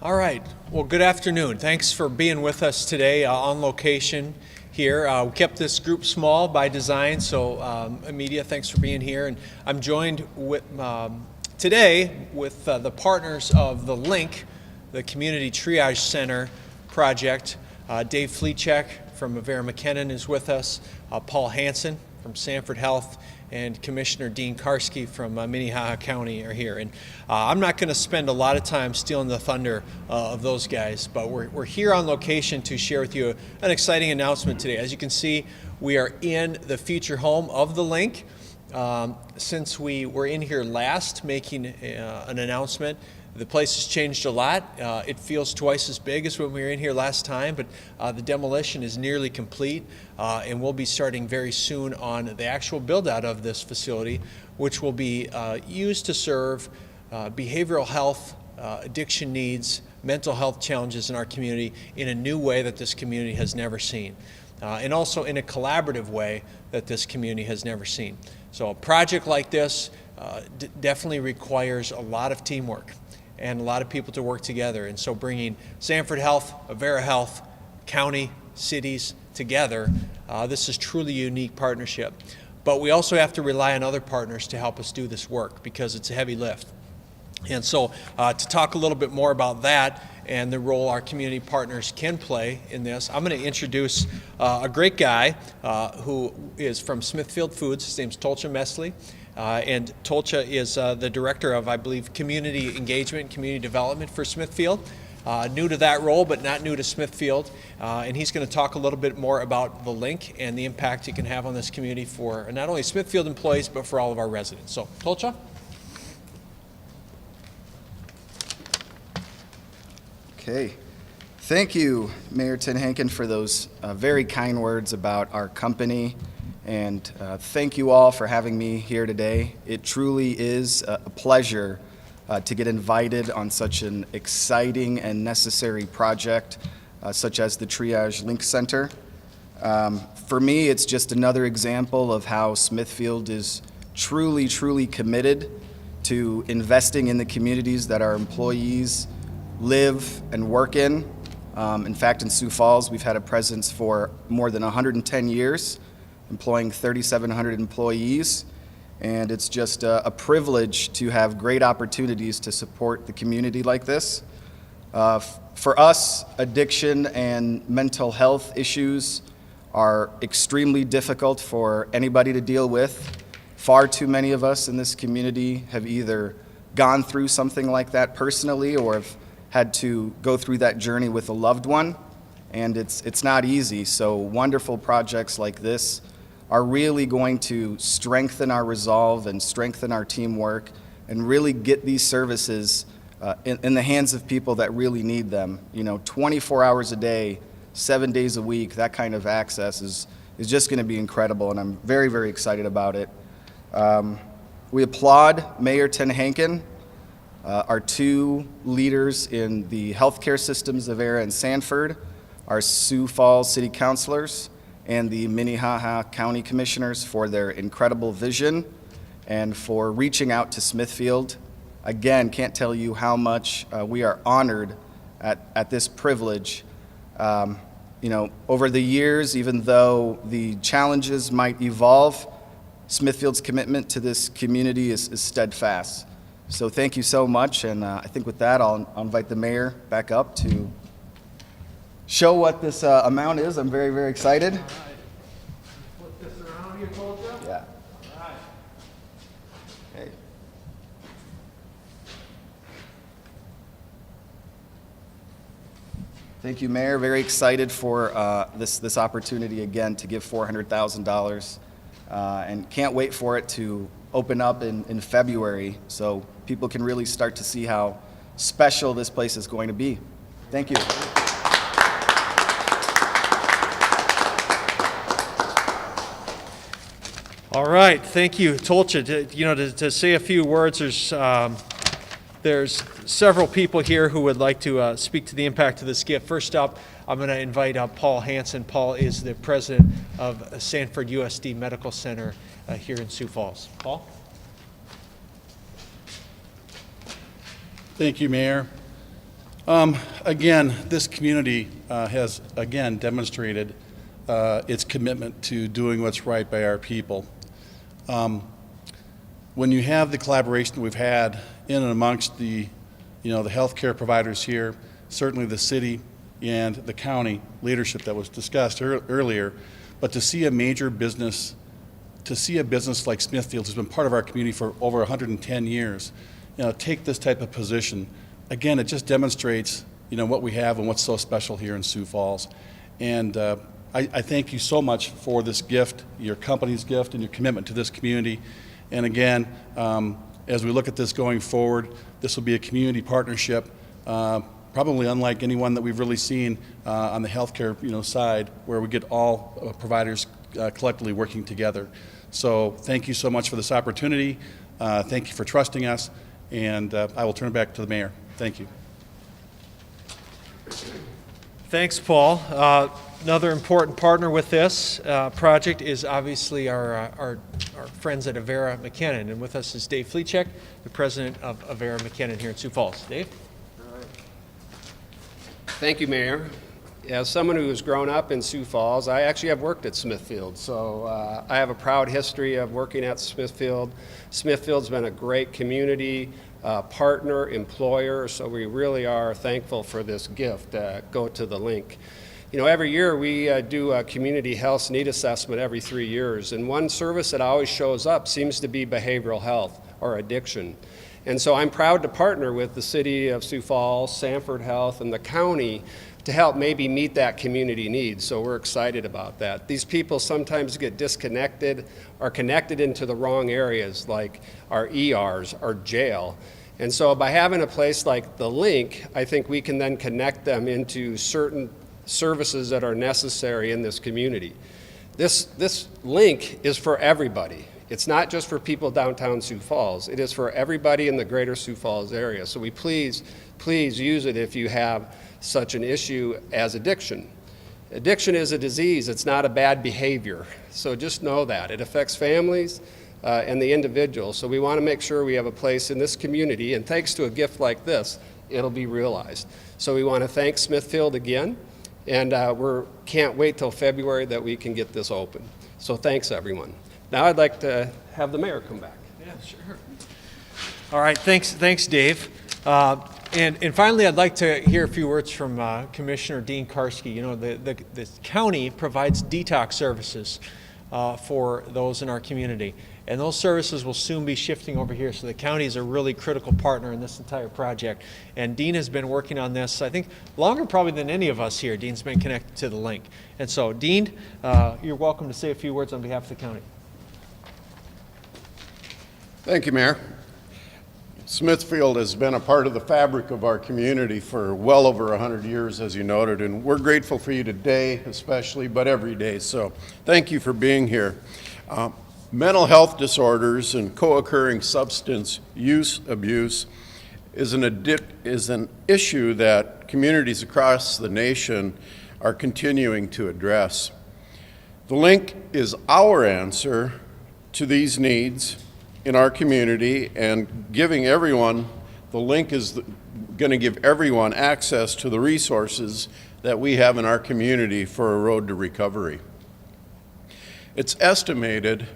All right. Well, good afternoon. Thanks for being with us today on location here. We kept this group small by design, so media, thanks for being here. And I'm joined with, today with the partners of the LINK, the Community Triage Center project. Dave Fleechek from Avera Mckinnon is with us. Paul Hansen from Sanford Health, and Commissioner Dean Karski from Minnehaha County are here. And I'm not going to spend a lot of time stealing the thunder of those guys, but we're here on location to share with you an exciting announcement today. As you can see, we are in the future home of the LINK. Since we were in here last making an announcement, the place has changed a lot. It feels twice as big as when we were in here last time, but the demolition is nearly complete, and we'll be starting very soon on the actual build out of this facility, which will be used to serve behavioral health, addiction needs, mental health challenges in our community in a new way that this community has never seen, and also in a collaborative way that this community has never seen. So a project like this definitely requires a lot of teamwork and a lot of people to work together. And so bringing Sanford Health, Avera Health, county, cities together, this is truly a unique partnership. But we also have to rely on other partners to help us do this work because it's a heavy lift. And so to talk a little bit more about that and the role our community partners can play in this, I'm going to introduce a great guy who is from Smithfield Foods. His name's Tolcha Mesley. And Tolcha is the director of, I believe, community engagement, community development for Smithfield. New to that role, but not new to Smithfield. And he's going to talk a little bit more about the LINK and the impact it can have on this community for not only Smithfield employees, but for all of our residents. So, Tolcha? Okay. Thank you, Mayor Tenhanken, for those very kind words about our company. And thank you all for having me here today. It truly is a pleasure to get invited on such an exciting and necessary project such as the Triage Link Center. For me, it's just another example of how Smithfield is truly committed to investing in the communities that our employees live and work in. In fact, in Sioux Falls, we've had a presence for more than 110 years, employing 3,700 employees, and it's just a privilege to have great opportunities to support the community like this. For us, addiction and mental health issues are extremely difficult for anybody to deal with. Far too many of us in this community have either gone through something like that personally or have had to go through that journey with a loved one, and it's not easy. So wonderful projects like this are really going to strengthen our resolve and strengthen our teamwork and really get these services in the hands of people that really need them. 24 hours a day, 7 days a week, that kind of access is just going to be incredible, and I'm very excited about it. We applaud Mayor Tenhanken, our two leaders in the healthcare systems, Avera and Sanford, our Sioux Falls City Councilors, and the Minnehaha County Commissioners for their incredible vision and for reaching out to Smithfield. Again, can't tell you how much we are honored at this privilege. Over the years, even though the challenges might evolve, Smithfield's commitment to this community is steadfast. So thank you so much, and I think with that, I'll invite the mayor back up to show what this amount is. I'm very excited. All right. Flip this around here, Tolcha. Yeah. All right. Okay. Thank you, Mayor. Very excited for this opportunity again to give $400,000, and can't wait for it to open up in February so people can really start to see how special this place is going to be. Thank you. All right, thank you, Tolcha. To say a few words, there's several people here who would like to speak to the impact of this gift. First up, I'm going to invite Paul Hansen. Paul is the president of Sanford USD Medical Center here in Sioux Falls. Paul? Thank you, Mayor. Again, this community has again demonstrated its commitment to doing what's right by our people. When you have the collaboration that we've had in and amongst the healthcare providers here, certainly the city and the county leadership that was discussed earlier, but to see a major business, to see a business like Smithfield, who's been part of our community for over 110 years, take this type of position, again, it just demonstrates, what we have and what's so special here in Sioux Falls. And I thank you so much for this gift, your company's gift, and your commitment to this community. And again, as we look at this going forward, this will be a community partnership, probably unlike anyone that we've really seen on the healthcare side, where we get all providers collectively working together. So thank you so much for this opportunity. Thank you for trusting us, and I will turn it back to the mayor. Thank you. Thanks, Paul. Another important partner with this project is obviously our friends at Avera Mckinnon, and with us is Dave Fleechek, the president of Avera Mckinnon here in Sioux Falls. Dave? Thank you, Mayor. As someone who has grown up in Sioux Falls, I actually have worked at Smithfield, so I have a proud history of working at Smithfield. Smithfield's been a great community partner, employer, so we really are thankful for this gift. Go to the link. Every year we do a community health need assessment every 3 years, and one service that always shows up seems to be behavioral health or addiction. And so I'm proud to partner with the city of Sioux Falls, Sanford Health, and the county to help maybe meet that community need. So we're excited about that. These people sometimes get disconnected or connected into the wrong areas, like our ERs, our jail. And so by having a place like the link, I think we can then connect them into certain services that are necessary in this community. This link is for everybody. It's not just for people downtown Sioux Falls. It is for everybody in the greater Sioux Falls area. So we please use it if you have such an issue as addiction. Addiction is a disease. It's not a bad behavior. So just know that. It affects families and the individual. So we want to make sure we have a place in this community, and thanks to a gift like this, it'll be realized. So we want to thank Smithfield again, and we can't wait till February that we can get this open. So thanks, everyone. Now I'd like to have the mayor come back. Yeah, sure. All right, thanks, Dave. And finally, I'd like to hear a few words from Commissioner Dean Karski. The county provides detox services for those in our community, and those services will soon be shifting over here. So the county is a really critical partner in this entire project. And Dean has been working on this, I think, longer probably than any of us here. Dean's been connected to the link. And so, Dean, you're welcome to say a few words on behalf of the county. Thank you, Mayor. Smithfield has been a part of the fabric of our community for well over 100 years, as you noted, and we're grateful for you today especially, but every day. So thank you for being here. Mental health disorders and co-occurring substance use abuse is an issue that communities across the nation are continuing to address. The link is our answer to these needs in our community, and giving everyone, the link is going to give everyone access to the resources that we have in our community for a road to recovery. It's estimated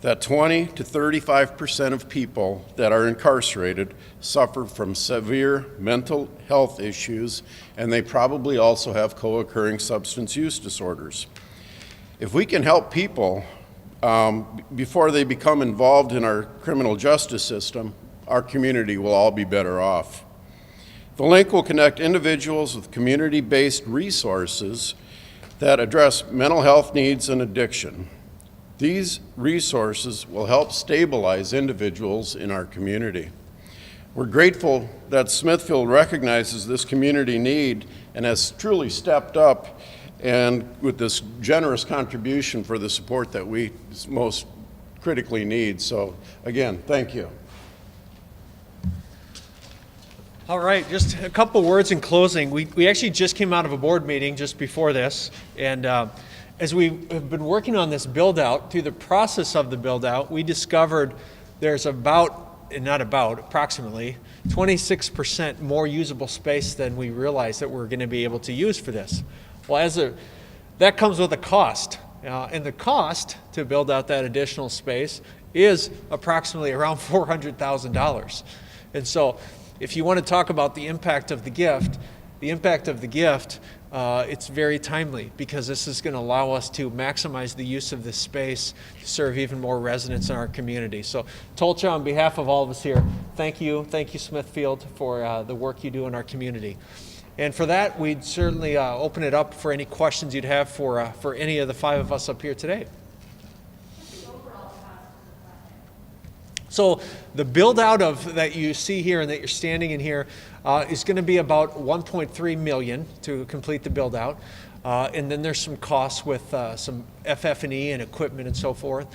that 20 to 35% of people that are incarcerated suffer from severe mental health issues, and they probably also have co-occurring substance use disorders. If we can help people before they become involved in our criminal justice system, our community will all be better off. The link will connect individuals with community-based resources that address mental health needs and addiction. These resources will help stabilize individuals in our community. We're grateful that Smithfield recognizes this community need and has truly stepped up and with this generous contribution for the support that we most critically need. So again, thank you. All right, just a couple words in closing. We actually just came out of a board meeting just before this, and as we have been working on this build-out, through the process of the build-out, we discovered there's about approximately 26% more usable space than we realized that we're going to be able to use for this. Well, that comes with a cost, and the cost to build out that additional space is approximately around $400,000. And so if you want to talk about the impact of the gift, it's very timely because this is going to allow us to maximize the use of this space to serve even more residents in our community. So Tolcha, on behalf of all of us here, thank you Smithfield for the work you do in our community. And for that, we'd certainly open it up for any questions you'd have for any of the five of us up here today. So the build out of that you see here and that you're standing in here is going to be about $1.3 million to complete the build out. And then there's some costs with some FF&E and equipment and so forth.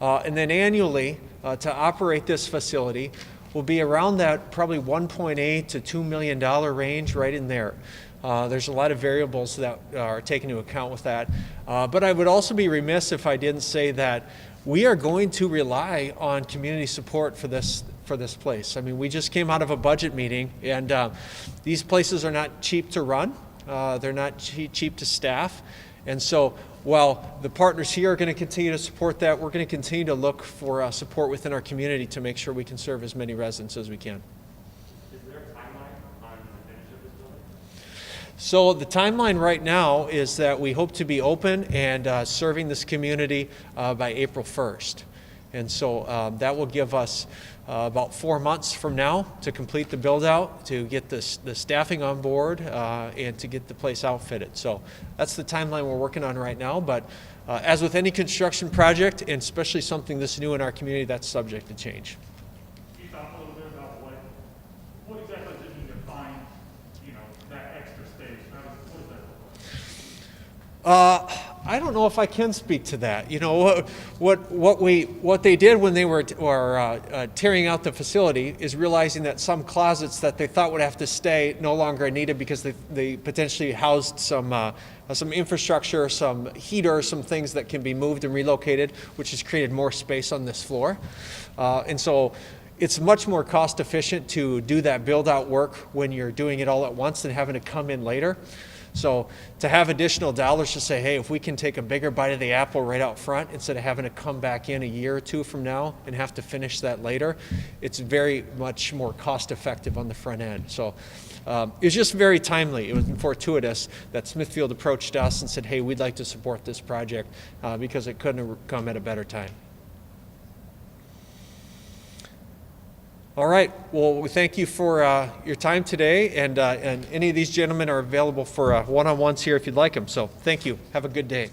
And then annually to operate this facility will be around that probably $1.8 to $2 million range, right in there. There's a lot of variables that are taken into account with that. But I would also be remiss if I didn't say that we are going to rely on community support for this place. I mean, we just came out of a budget meeting, and these places are not cheap to run. They're not cheap to staff. And so while the partners here are going to continue to support that, we're going to continue to look for support within our community to make sure we can serve as many residents as we can. Is there a timeline on the finish of this building? So the timeline right now is that we hope to be open and serving this community by April 1st. And so that will give us about 4 months from now to complete the build out, to get the staffing on board, and to get the place outfitted. So that's the timeline we're working on right now. But as with any construction project, and especially something this new in our community, that's subject to change. Can you talk a little bit about what exactly does it mean to find, that extra space? What does that look like? I don't know if I can speak to that. What they did when they were tearing out the facility is realizing that some closets that they thought would have to stay no longer are needed because they potentially housed some infrastructure, some heater, some things that can be moved and relocated, which has created more space on this floor. And so it's much more cost efficient to do that build out work when you're doing it all at once than having to come in later. So to have additional dollars to say, hey, if we can take a bigger bite of the apple right out front instead of having to come back in a year or two from now and have to finish that later, it's very much more cost effective on the front end. So it was just very timely. It was fortuitous that Smithfield approached us and said, hey, we'd like to support this project because it couldn't have come at a better time. All right. Well, we thank you for your time today, and any of these gentlemen are available for one-on-ones here if you'd like them. So thank you. Have a good day.